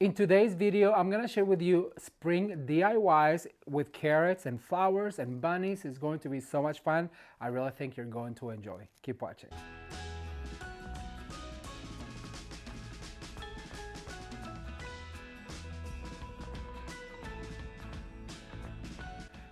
In today's video, I'm gonna share with you spring DIYs with carrots and flowers and bunnies. It's going to be so much fun. I really think you're going to enjoy. Keep watching.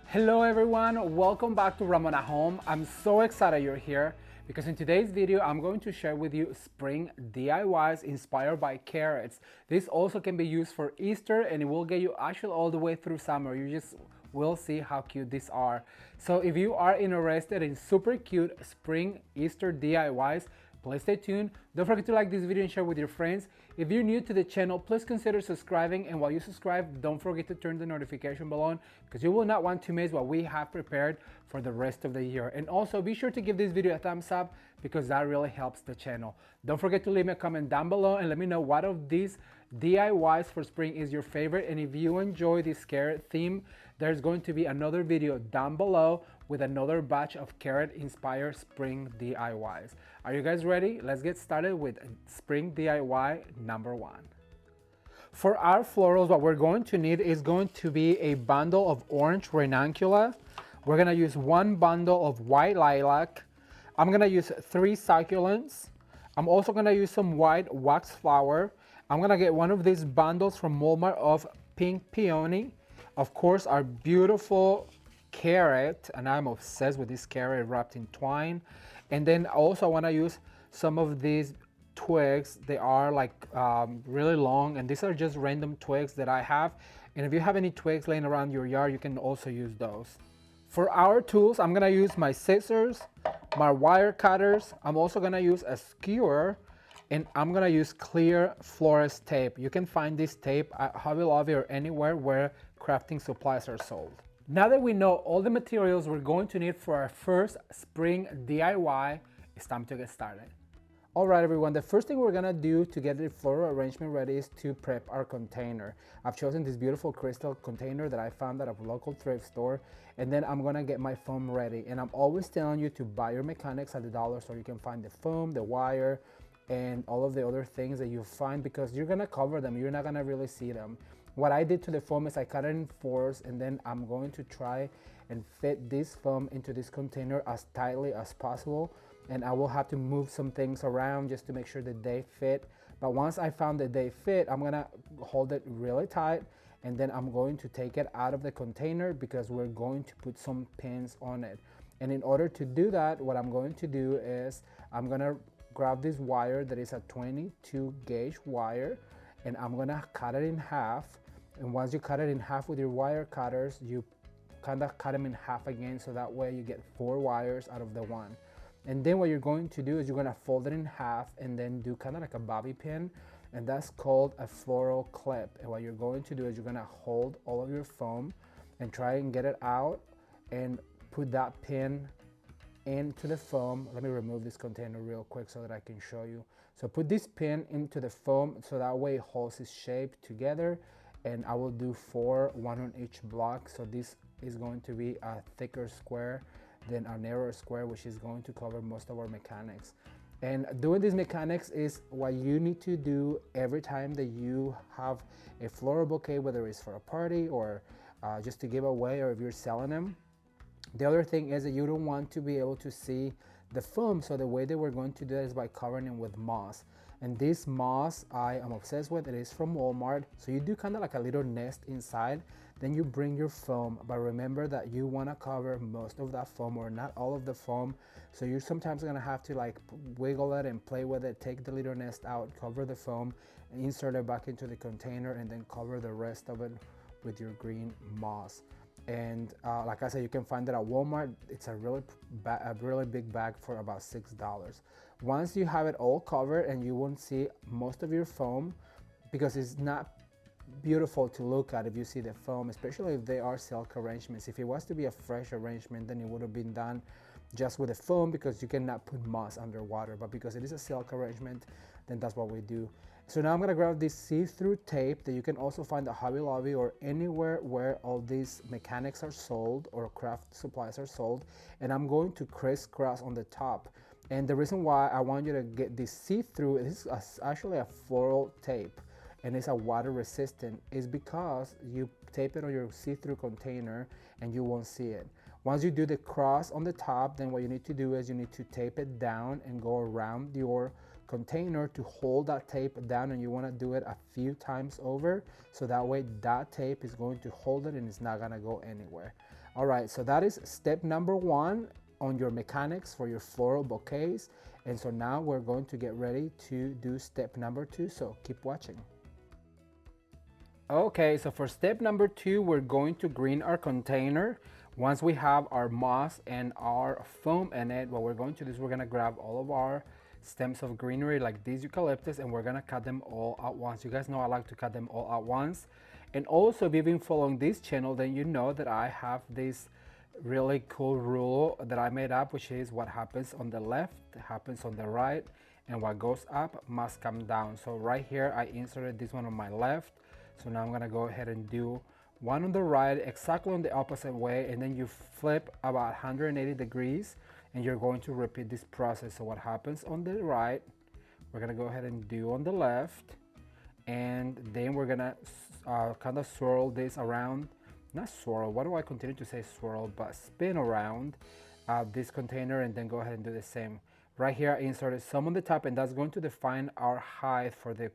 Hello everyone, welcome back to Ramon at Home. I'm so excited you're here because in today's video I'm going to share with you spring DIYs inspired by carrots. This also can be used for Easter and it will get you actually all the way through summer. You just will see how cute these are. So if you are interested in super cute spring Easter DIYs, please stay tuned. Don't forget to like this video and share with your friends. If you're new to the channel, please consider subscribing, and while you subscribe, don't forget to turn the notification bell on because you will not want to miss what we have prepared for the rest of the year. And also be sure to give this video a thumbs up because that really helps the channel. Don't forget to leave me a comment down below and let me know what of these DIYs for spring is your favorite. And if you enjoy this carrot theme, there's going to be another video down below with another batch of carrot inspired spring DIYs. Are you guys ready? Let's get started with spring DIY number 1. For our florals, what we're going to need is going to be a bundle of orange ranunculus. We're gonna use 1 bundle of white lilac. I'm gonna use 3 succulents. I'm also gonna use some white wax flower. I'm gonna get one of these bundles from Walmart of pink peony. Of course, our beautiful carrot, and I'm obsessed with this carrot wrapped in twine. And then also I want to use some of these twigs. They are like really long, and these are just random twigs that I have. And if you have any twigs laying around your yard, you can also use those. For our tools, I'm gonna use my scissors, my wire cutters. I'm also gonna use a skewer, and I'm gonna use clear florist tape. You can find this tape at Hobby Lobby or anywhere where crafting supplies are sold. Now that we know all the materials we're going to need for our first spring DIY, it's time to get started. All right, everyone, the first thing we're gonna do to get the floral arrangement ready is to prep our container. I've chosen this beautiful crystal container that I found at a local thrift store, and then I'm gonna get my foam ready. And I'm always telling you to buy your mechanics at the dollar store. You can find the foam, the wire, and all of the other things that you find because you're gonna cover them. You're not gonna really see them. What I did to the foam is I cut it in 4s, and then I'm going to try and fit this foam into this container as tightly as possible. And I will have to move some things around just to make sure that they fit. But once I found that they fit, I'm gonna hold it really tight, and then I'm going to take it out of the container because we're going to put some pins on it. And in order to do that, what I'm going to do is I'm gonna grab this wire that is a 22 gauge wire, and I'm gonna cut it in half. And once you cut it in half with your wire cutters, you kind of cut them in half again, so that way you get 4 wires out of the 1. And then what you're going to do is you're gonna fold it in half and then do kind of like a bobby pin, and that's called a floral clip. And what you're going to do is you're gonna hold all of your foam and try and get it out and put that pin into the foam. Let me remove this container real quick so that I can show you. So put this pin into the foam so that way it holds its shape together, and I will do 4, 1 on each block. So this is going to be a thicker square than a narrower square, which is going to cover most of our mechanics. And doing these mechanics is what you need to do every time that you have a floral bouquet, whether it's for a party or just to give away, or if you're selling them. The other thing is that you don't want to be able to see the foam, so the way that we're going to do that is by covering it with moss. And this moss I am obsessed with. It is from Walmart. So you do kind of like a little nest inside, then you bring your foam, but remember that you want to cover most of that foam or not all of the foam. So you're sometimes gonna have to like wiggle it and play with it, take the little nest out, cover the foam, and insert it back into the container, and then cover the rest of it with your green moss. And like I said, you can find it at Walmart. It's a really big bag for about $6. Once you have it all covered, and you won't see most of your foam because it's not beautiful to look at if you see the foam, especially if they are silk arrangements. If it was to be a fresh arrangement, then it would have been done just with the foam because you cannot put moss underwater. But because it is a silk arrangement, then that's what we do. So now I'm gonna grab this see-through tape that you can also find at Hobby Lobby or anywhere where all these mechanics are sold or craft supplies are sold, and I'm going to crisscross on the top. And the reason why I want you to get this see-through, this is actually a floral tape. and it's a water resistant is because you tape it on your see-through container and you won't see it. Once you do the cross on the top, then what you need to do is you need to tape it down and go around your container to hold that tape down, and you want to do it a few times over so that way that tape is going to hold it and it's not going to go anywhere. All right, so that is step number 1 on your mechanics for your floral bouquets. And so now we're going to get ready to do step number 2, so keep watching. Okay, so for step number 2, we're going to green our container. Once we have our moss and our foam in it, what we're going to do is we're going to grab all of our stems of greenery like these eucalyptus, and we're going to cut them all at once. You guys know I like to cut them all at once. And also, if you've been following this channel, then you know that I have this really cool rule that I made up, which is what happens on the left happens on the right, and what goes up must come down. So right here I inserted this one on my left, so now I'm gonna go ahead and do one on the right exactly on the opposite way, and then you flip about 180 degrees and you're going to repeat this process. So what happens on the right, we're gonna go ahead and do on the left, and then we're gonna kind of swirl this around, not swirl, why do I continue to say swirl, but spin around this container, and then go ahead and do the same. Right here I inserted some on the top, and that's going to define our height for the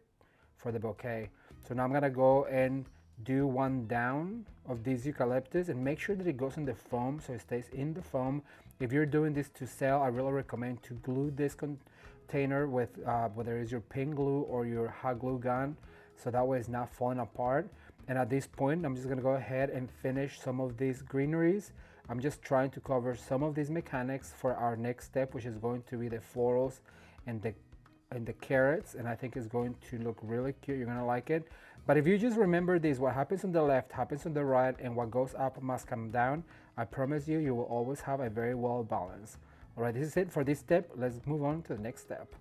bouquet. So now I'm gonna go and do one down of this eucalyptus and make sure that it goes in the foam so it stays in the foam. If you're doing this to sell, I really recommend to glue this container with whether it's your pin glue or your hot glue gun, so that way it's not falling apart. And at this point, I'm just gonna go ahead and finish some of these greeneries. I'm just trying to cover some of these mechanics for our next step, which is going to be the florals and the carrots, and I think it's going to look really cute. You're gonna like it. But if you just remember this, what happens on the left happens on the right, and what goes up must come down, I promise you, you will always have a very well balanced. All right, this is it for this step. Let's move on to the next step.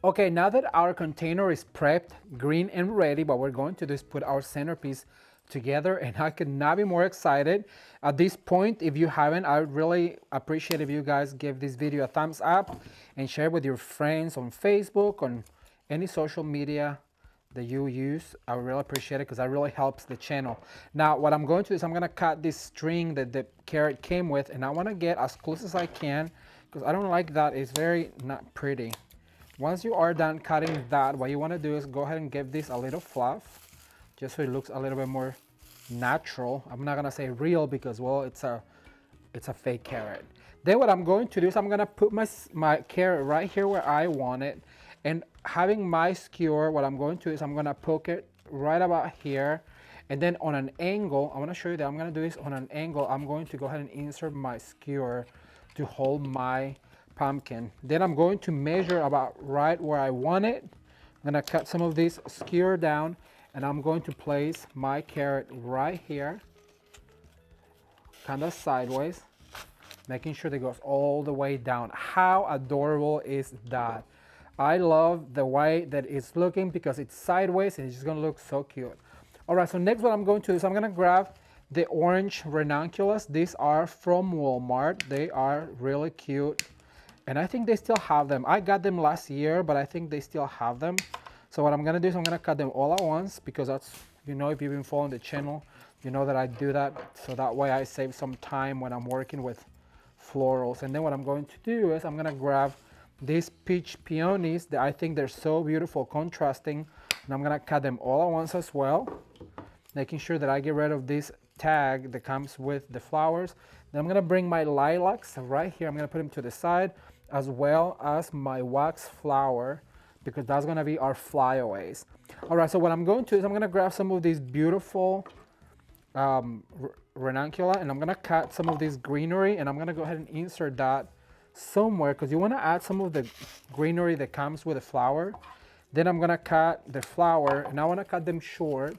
Okay, now that our container is prepped, green and ready, what we're going to do is put our centerpiece together, and I could not be more excited. At this point, if you haven't, I would really appreciate if you guys give this video a thumbs up and share with your friends on Facebook, on any social media that you use. I would really appreciate it because that really helps the channel. Now what I'm going to do is I'm going to cut this string that the carrot came with, and I want to get as close as I can because I don't like that. It's very not pretty. Once you are done cutting that, what you want to do is go ahead and give this a little fluff just so it looks a little bit more natural. I'm not going to say real because, well, it's a fake carrot. Then what I'm going to do is I'm going to put my carrot right here where I want it, and having my skewer, what I'm going to do is I'm going to poke it right about here, and then on an angle, I want to show you that I'm going to do this on an angle. I'm going to go ahead and insert my skewer to hold my pumpkin. Then I'm going to measure about right where I want it. I'm going to cut some of this skewer down, and I'm going to place my carrot right here, kind of sideways, making sure that it goes all the way down. How adorable is that? I love the way that it's looking because it's sideways and it's just gonna look so cute. All right, so next what I'm going to do is I'm gonna grab the orange ranunculus. These are from Walmart. They are really cute, and I think they still have them. I got them last year, but I think they still have them. So what I'm gonna do is I'm gonna cut them all at once because that's, you know, if you've been following the channel, you know that I do that, so that way I save some time when I'm working with florals. And then what I'm going to do is I'm gonna grab these peach peonies that I think they're so beautiful, contrasting, and I'm gonna cut them all at once as well, making sure that I get rid of this tag that comes with the flowers. Then I'm gonna bring my lilacs right here. I'm gonna put them to the side, as well as my wax flower, because that's gonna be our flyaways. All right, so what I'm going to do is I'm gonna grab some of these beautiful ranuncula, and I'm gonna cut some of this greenery, and I'm gonna go ahead and insert that somewhere because you want to add some of the greenery that comes with the flower. Then I'm gonna cut the flower, and I want to cut them short.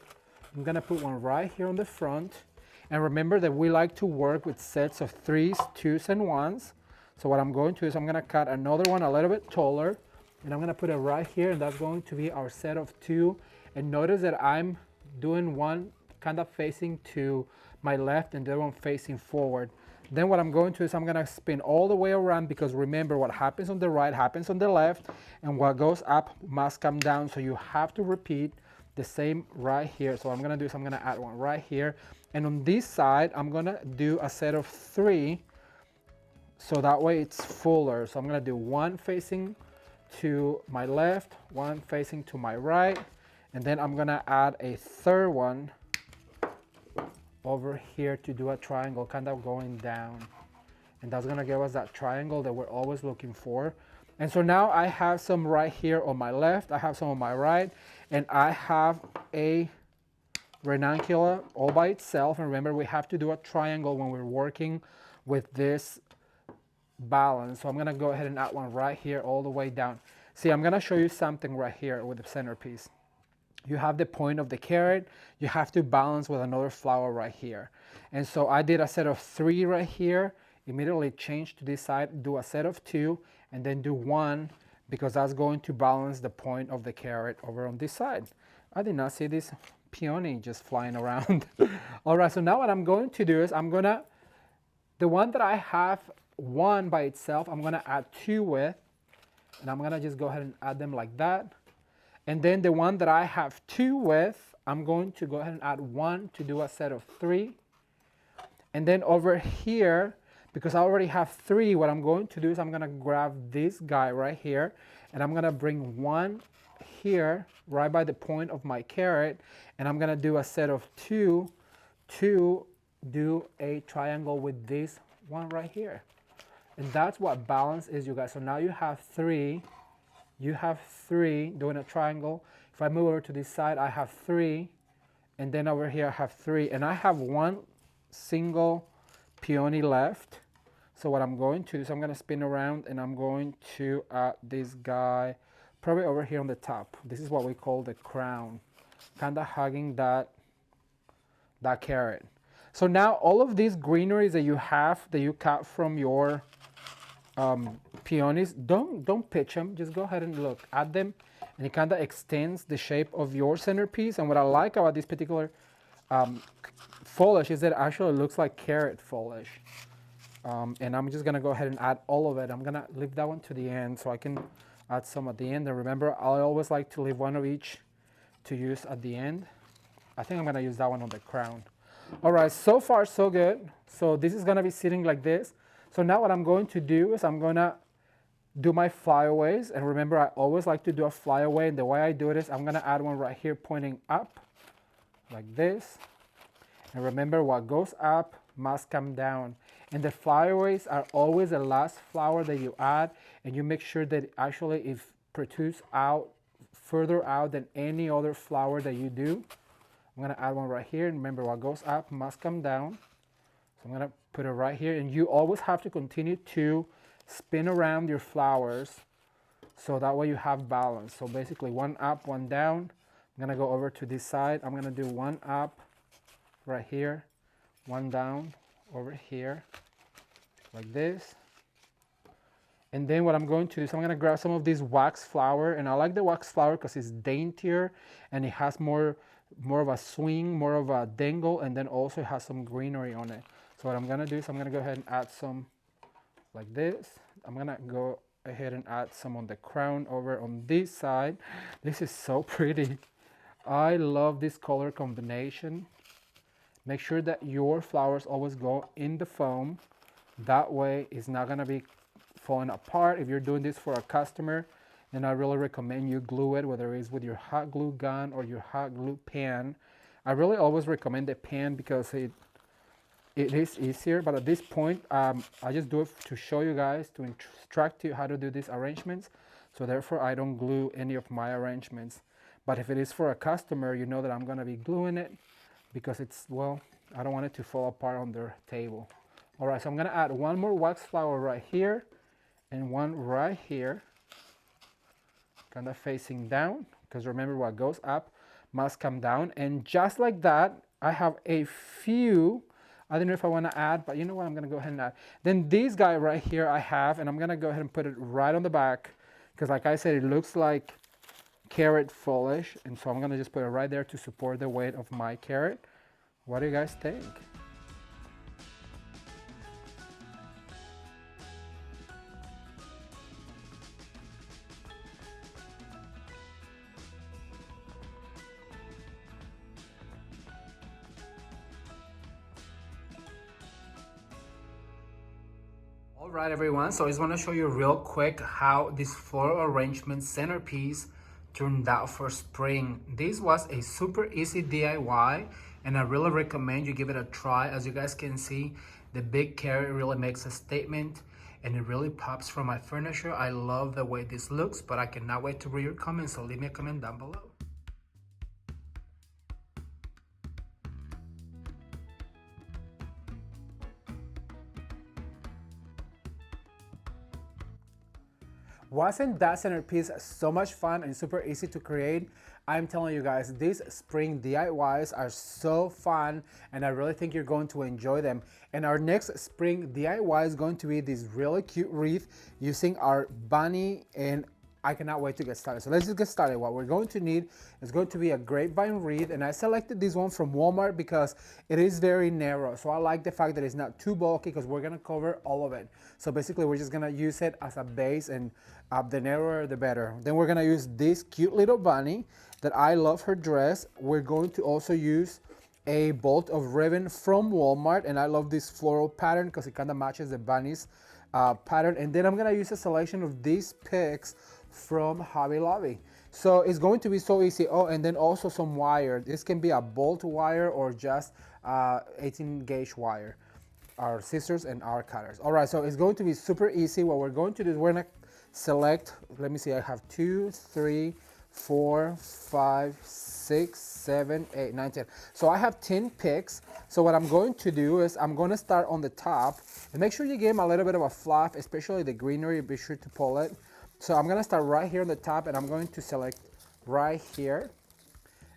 I'm gonna put one right here on the front, and remember that we like to work with sets of 3s, 2s, and 1s. So what I'm going to do is I'm gonna cut another one a little bit taller, and I'm gonna put it right here, and that's going to be our set of 2. And notice that I'm doing one kind of facing to my left and the other one facing forward. Then what I'm going to is I'm gonna spin all the way around, because remember, what happens on the right happens on the left, and what goes up must come down. So you have to repeat the same right here. So what I'm gonna do is I'm gonna add one right here. And on this side, I'm gonna do a set of 3, so that way it's fuller. So I'm gonna do one facing to my left, one facing to my right, and then I'm gonna add a third one over here to do a triangle, kind of going down. And that's gonna give us that triangle that we're always looking for. And so now I have some right here on my left, I have some on my right, and I have a ranunculus all by itself. And remember, we have to do a triangle when we're working with this balance. So I'm gonna go ahead and add one right here all the way down. See, I'm gonna show you something right here with the centerpiece. You have the point of the carrot, you have to balance with another flower right here. And so I did a set of 3 right here, immediately change to this side, do a set of 2, and then do 1, because that's going to balance the point of the carrot over on this side. I did not see this peony just flying around. All right, so now what I'm going to do is the one that I have 1 by itself, I'm gonna add 2 with, and I'm gonna just go ahead and add them like that. And then the one that I have 2 with, I'm going to go ahead and add 1 to do a set of 3. And then over here, because I already have 3, what I'm going to do is I'm gonna grab this guy right here, and I'm gonna bring 1 here, right by the point of my carrot, and I'm gonna do a set of 2 to do a triangle with this one right here. And that's what balance is, you guys. So now you have 3 doing a triangle. If I move over to this side, I have 3, and then over here I have 3, and I have 1 single peony left. So what I'm going to do is I'm going to spin around, and I'm going to add this guy probably over here on the top. This is what we call the crown, kind of hugging that carrot. So now all of these greeneries that you have, that you cut from your peonies, don't pitch them, just go ahead and look at them, and it kind of extends the shape of your centerpiece. And what I like about this particular foliage is that it actually looks like carrot foliage. And I'm just gonna go ahead and add all of it. I'm gonna leave that one to the end so I can add some at the end. And remember, I always like to leave one of each to use at the end. I think I'm gonna use that one on the crown. All right, so far so good. So this is gonna be sitting like this. So now what I'm going to do is I'm gonna do my flyaways. And remember, I always like to do a flyaway. And the way I do it is I'm gonna add one right here pointing up like this. And remember, what goes up must come down. And the flyaways are always the last flower that you add. And you make sure that actually it protrudes out further out than any other flower that you do. I'm gonna add one right here. And remember, what goes up must come down. So I'm gonna put it right here, and you always have to continue to spin around your flowers so that way you have balance. So basically, one up, one down. I'm gonna go over to this side. I'm gonna do one up right here, one down over here, like this. And then what I'm going to do is I'm gonna grab some of this wax flower, and I like the wax flower because it's daintier and it has more of a swing, more of a dangle, and then also it has some greenery on it. So what I'm gonna do is I'm gonna go ahead and add some like this. I'm gonna go ahead and add some on the crown over on this side. This is so pretty. I love this color combination. Make sure that your flowers always go in the foam. That way it's not gonna be falling apart. If you're doing this for a customer, then I really recommend you glue it, whether it's with your hot glue gun or your hot glue pen. I really always recommend the pen because it is easier, but at this point, I just do it to show you guys, to instruct you how to do these arrangements. So therefore, I don't glue any of my arrangements. But if it is for a customer, you know that I'm gonna be gluing it because it's, well, I don't want it to fall apart on their table. All right, so I'm gonna add one more wax flower right here and one right here, kind of facing down, because remember, what goes up must come down. And just like that, I have a few, I don't know if I want to add, but you know what, I'm going to go ahead and add. Then this guy right here I have, and I'm going to go ahead and put it right on the back, because like I said, it looks like carrot foliage, and so I'm going to just put it right there to support the weight of my carrot. What do you guys think? All right, everyone, so I just want to show you real quick how this floral arrangement centerpiece turned out for spring. This was a super easy DIY and I really recommend you give it a try. As you guys can see, the big carrot really makes a statement and it really pops from my furniture. I love the way this looks, but I cannot wait to read your comments, so leave me a comment down below. Wasn't that centerpiece so much fun and super easy to create? I'm telling you guys, these spring DIYs are so fun and I really think you're going to enjoy them. And our next spring DIY is going to be this really cute wreath using our bunny, and I cannot wait to get started. So let's just get started. What we're going to need is going to be a grapevine wreath, and I selected this one from Walmart because it is very narrow. So I like the fact that it's not too bulky because we're gonna cover all of it. So basically we're just gonna use it as a base, and the narrower the better. Then we're gonna use this cute little bunny that I love her dress. We're going to also use a bolt of ribbon from Walmart, and I love this floral pattern because it kind of matches the bunny's pattern. And then I'm gonna use a selection of these picks from Hobby Lobby. So it's going to be so easy. Oh, and then also some wire. This can be a bolt wire or just 18 gauge wire, our scissors and our cutters. All right, so it's going to be super easy. What we're going to do is we're gonna select, let me see, I have 2, 3, 4, 5, 6, 7, 8, 9, 10. So I have 10 picks. So what I'm going to do is I'm going to start on the top, and make sure you give them a little bit of a fluff, especially the greenery, be sure to pull it. So I'm gonna start right here on the top, and I'm going to select right here.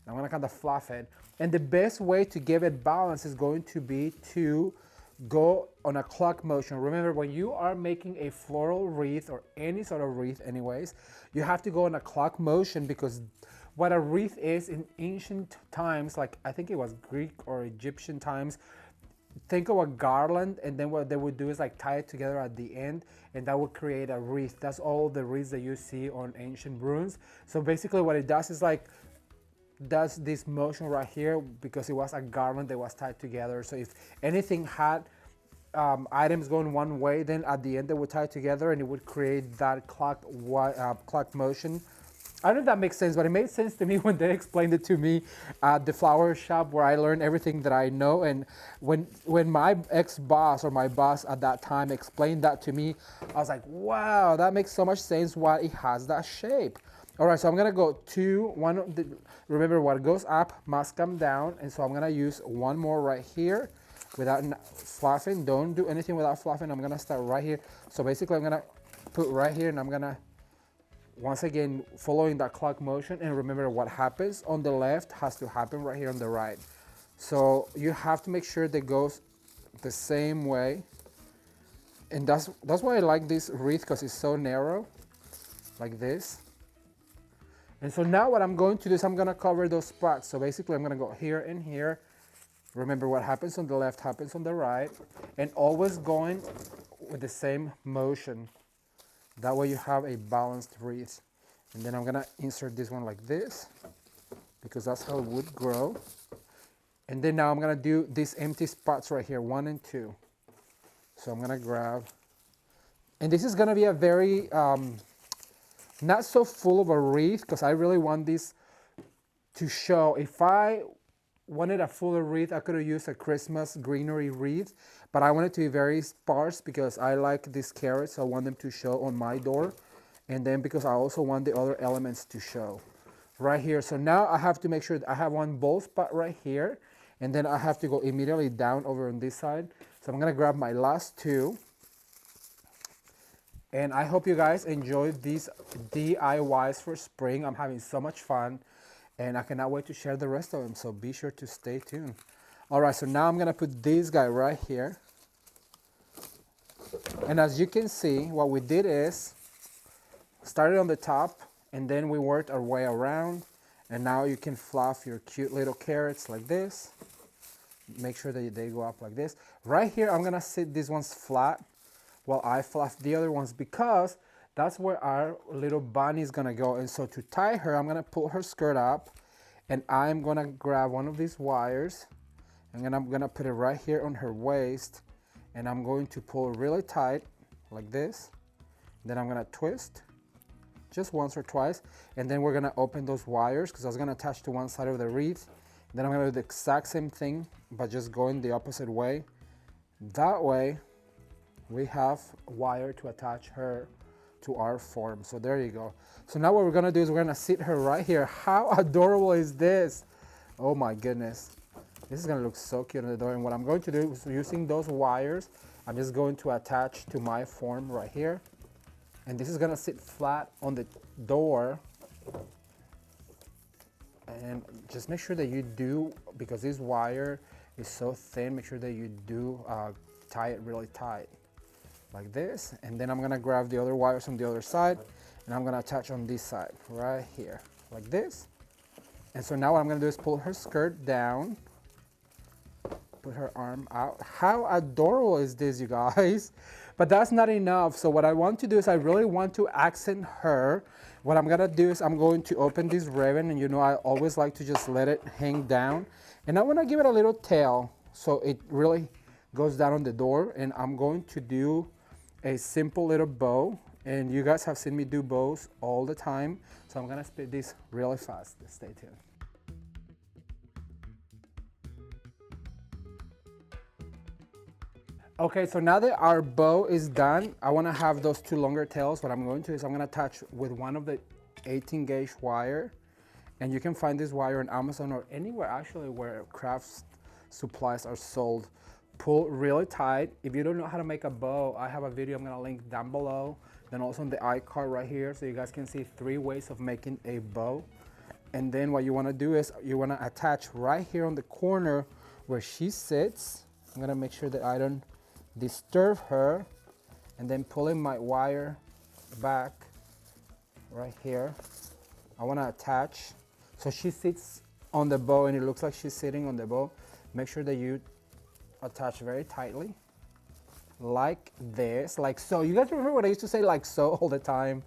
I'm gonna kind of fluff it. And the best way to give it balance is going to be to go on a clock motion. Remember, when you are making a floral wreath or any sort of wreath anyways, you have to go on a clock motion, because what a wreath is in ancient times, like I think it was Greek or Egyptian times, think of a garland, and then what they would do is like tie it together at the end, and that would create a wreath. That's all the wreaths that you see on ancient ruins. So basically what it does is like does this motion right here because it was a garland that was tied together. So if anything had items going one way, then at the end they would tie together and it would create that clock motion. I don't know if that makes sense, but it made sense to me when they explained it to me at the flower shop where I learned everything that I know. And when my ex-boss, or my boss at that time, explained that to me, I was like, wow, that makes so much sense why it has that shape. All right, so I'm gonna go to one of the, remember, what goes up must come down. And so I'm gonna use one more right here without fluffing. Don't do anything without fluffing. I'm gonna start right here. So basically I'm gonna put right here, and I'm gonna, once again, following that clock motion. And remember, what happens on the left has to happen right here on the right. So you have to make sure that goes the same way. And that's why I like this wreath, because it's so narrow, like this. And so now what I'm going to do is I'm gonna cover those spots. So basically I'm gonna go here and here. Remember, what happens on the left happens on the right, and always going with the same motion. That way you have a balanced wreath. And then I'm gonna insert this one like this, because that's how it would grow. And then now I'm gonna do these empty spots right here, 1 and 2. So I'm gonna grab, and this is gonna be a very, not so full of a wreath, because I really want this to show. If I wanted a fuller wreath, I could have used a Christmas greenery wreath, but I want it to be very sparse because I like these carrots. So I want them to show on my door, and then because I also want the other elements to show right here. So now I have to make sure that I have one bold spot right here, and then I have to go immediately down over on this side. So I'm gonna grab my last 2. And I hope you guys enjoyed these DIYs for spring. I'm having so much fun, and I cannot wait to share the rest of them, so be sure to stay tuned. All right, so now I'm gonna put this guy right here. And as you can see, what we did is started on the top, and then we worked our way around, and now you can fluff your cute little carrots like this. Make sure that they go up like this. Right here, I'm gonna sit these ones flat while I fluff the other ones, because that's where our little bunny is gonna go. And so to tie her, I'm gonna pull her skirt up, and I'm gonna grab one of these wires, and then I'm gonna put it right here on her waist, and I'm going to pull really tight, like this. Then I'm gonna twist just once or twice, and then we're gonna open those wires because I was gonna attach to one side of the wreath. Then I'm gonna do the exact same thing, but just going the opposite way. That way, we have a wire to attach her to our form. So there you go. So now what we're gonna do is we're gonna sit her right here. How adorable is this? Oh my goodness. This is gonna look so cute on the door. And what I'm going to do is using those wires, I'm just going to attach to my form right here. And this is gonna sit flat on the door. And just make sure that you do, because this wire is so thin, make sure that you do tie it really tight. Like this. And then I'm gonna grab the other wires from the other side and I'm gonna attach on this side, right here, like this. And so now what I'm gonna do is pull her skirt down, put her arm out. How adorable is this, you guys? But that's not enough. So what I want to do is I really want to accent her. What I'm gonna do is I'm going to open this ribbon, and you know I always like to just let it hang down. And I wanna give it a little tail so it really goes down on the door. And I'm going to do a simple little bow. And you guys have seen me do bows all the time. So I'm gonna speed this really fast. Stay tuned. Okay, so now that our bow is done, I wanna have those two longer tails. What I'm going to do is I'm gonna attach with one of the 18 gauge wire. And you can find this wire on Amazon or anywhere actually where crafts supplies are sold. Pull really tight. If you don't know how to make a bow, I have a video I'm gonna link down below. Then also on the iCard right here, so you guys can see 3 ways of making a bow. And then what you wanna do is you wanna attach right here on the corner where she sits. I'm gonna make sure that I don't disturb her. And then pulling my wire back right here. I wanna attach. So she sits on the bow and it looks like she's sitting on the bow. Make sure that you attach very tightly, like this, like so. You guys remember what I used to say, like so, all the time?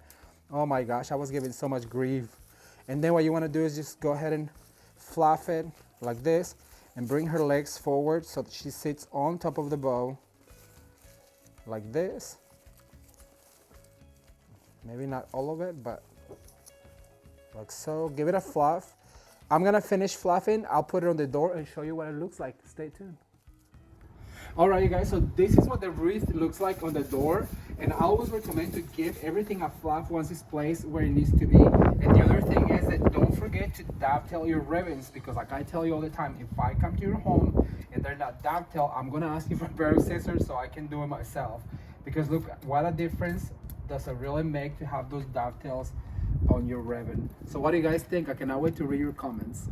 Oh my gosh, I was giving so much grief. And then what you want to do is just go ahead and fluff it like this and bring her legs forward so that she sits on top of the bow like this. Maybe not all of it, but like so. Give it a fluff. I'm gonna finish fluffing. I'll put it on the door and show you what it looks like. Stay tuned. All right, you guys, so this is what the wreath looks like on the door. And I always recommend to give everything a fluff once it's placed where it needs to be. And the other thing is that don't forget to dovetail your ribbons, because like I tell you all the time, if I come to your home and they're not dovetailed, I'm gonna ask you for a pair of scissors so I can do it myself. Because look, what a difference does it really make to have those dovetails on your ribbon. So what do you guys think? I cannot wait to read your comments.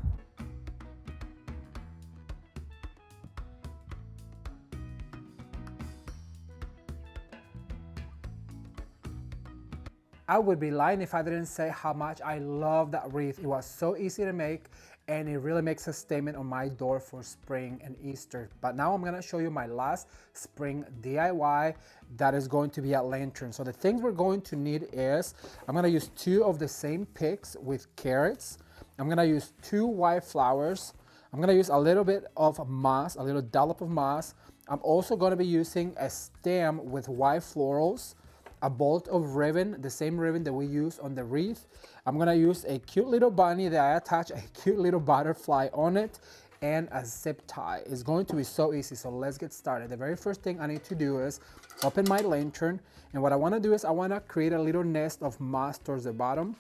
I would be lying if I didn't say how much I love that wreath. It was so easy to make, and it really makes a statement on my door for spring and Easter. But now I'm gonna show you my last spring DIY that is going to be a lantern. So the things we're going to need is, I'm gonna use 2 of the same picks with carrots. I'm gonna use 2 white flowers. I'm gonna use a little bit of moss, a little dollop of moss. I'm also gonna be using a stem with white florals, a bolt of ribbon, the same ribbon that we use on the wreath. I'm gonna use a cute little bunny that I attach a cute little butterfly on it, and a zip tie. It's going to be so easy, so let's get started. The very first thing I need to do is open my lantern, and what I wanna do is I wanna create a little nest of moss towards the bottom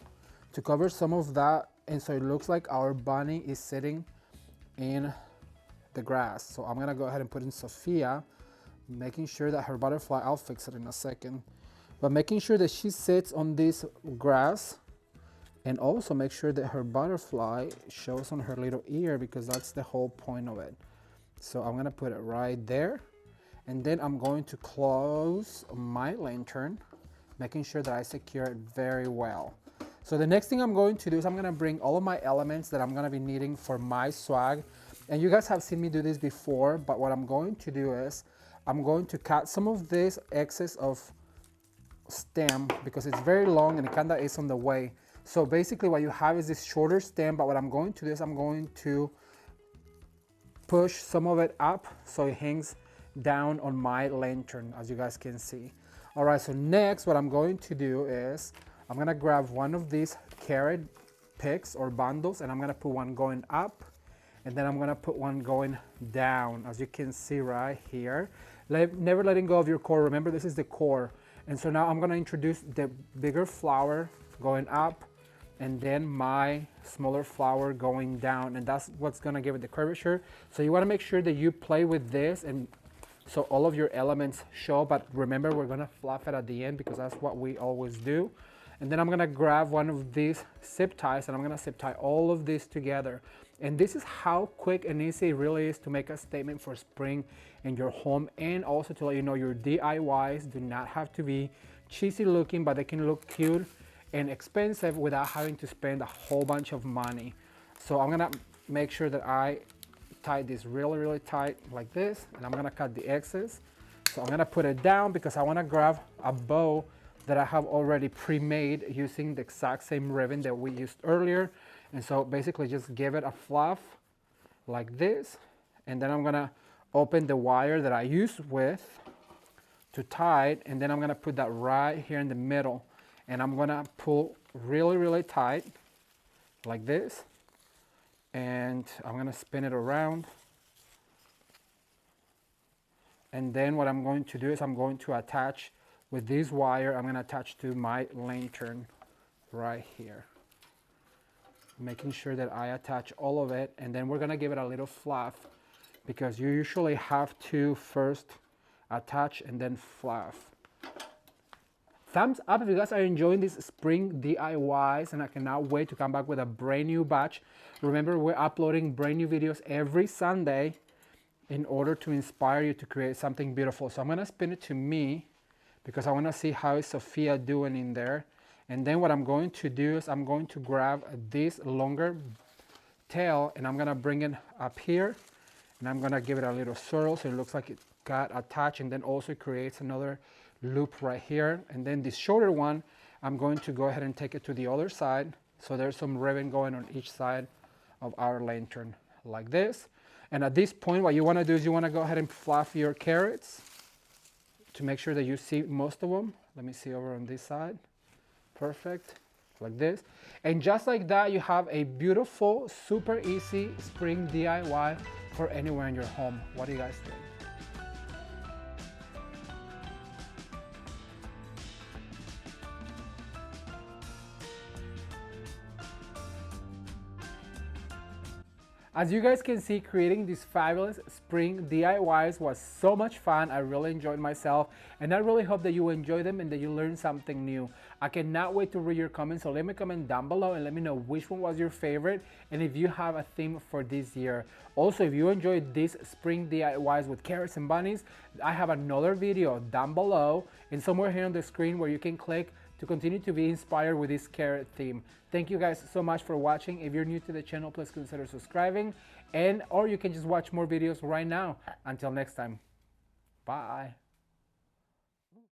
to cover some of that, and so it looks like our bunny is sitting in the grass. So I'm gonna go ahead and put in Sophia, making sure that her butterfly, I'll fix it in a second, but making sure that she sits on this grass, and also make sure that her butterfly shows on her little ear, because that's the whole point of it. So I'm gonna put it right there, and then I'm going to close my lantern, making sure that I secure it very well. So the next thing I'm going to do is I'm gonna bring all of my elements that I'm gonna be needing for my swag. And you guys have seen me do this before, but what I'm going to do is I'm going to cut some of this excess of stem, because it's very long and it kinda is on the way. So basically what you have is this shorter stem, but what I'm going to do is I'm going to push some of it up so it hangs down on my lantern, as you guys can see. All right, so next what I'm going to do is I'm gonna grab one of these carrot picks or bundles, and I'm gonna put one going up, and then I'm gonna put one going down, as you can see right here. Never letting go of your core. Remember, this is the core. And so now I'm gonna introduce the bigger flower going up, and then my smaller flower going down, and that's what's gonna give it the curvature. So you wanna make sure that you play with this, and so all of your elements show, but remember, we're gonna fluff it at the end because that's what we always do. And then I'm gonna grab one of these zip ties, and I'm gonna zip tie all of this together. And this is how quick and easy it really is to make a statement for spring in your home, and also to let you know your DIYs do not have to be cheesy looking, but they can look cute and expensive without having to spend a whole bunch of money. So I'm gonna make sure that I tie this really, really tight like this, and I'm gonna cut the excess. So I'm gonna put it down because I wanna grab a bow that I have already pre-made using the exact same ribbon that we used earlier. And so basically just give it a fluff like this, and then I'm gonna open the wire that I used with to tie it, and then I'm gonna put that right here in the middle, and I'm gonna pull really, really tight like this, and I'm gonna spin it around. And then what I'm going to do is I'm going to attach with this wire, I'm gonna attach to my lantern right here, making sure that I attach all of it, and then we're gonna give it a little fluff because you usually have to first attach and then fluff. Thumbs up if you guys are enjoying these spring DIYs, and I cannot wait to come back with a brand new batch. Remember, we're uploading brand new videos every Sunday in order to inspire you to create something beautiful. So I'm gonna spin it to me because I wanna see how is Sophia doing in there. And then what I'm going to do is I'm going to grab this longer tail, and I'm gonna bring it up here, and I'm gonna give it a little swirl so it looks like it got attached, and then also creates another loop right here. And then this shorter one, I'm going to go ahead and take it to the other side. So there's some ribbon going on each side of our lantern like this. And at this point, what you wanna do is you wanna go ahead and fluff your carrots to make sure that you see most of them. Let me see over on this side. Perfect, like this. And just like that, you have a beautiful, super easy spring DIY for anywhere in your home. What do you guys think? As you guys can see, creating these fabulous spring DIYs was so much fun. I really enjoyed myself, and I really hope that you enjoy them and that you learn something new. I cannot wait to read your comments, so let me comment down below and let me know which one was your favorite and if you have a theme for this year. Also, if you enjoyed these spring DIYs with carrots and bunnies, I have another video down below and somewhere here on the screen where you can click to continue to be inspired with this carrot theme. Thank you guys so much for watching. If you're new to the channel, please consider subscribing, or you can just watch more videos right now. Until next time, bye.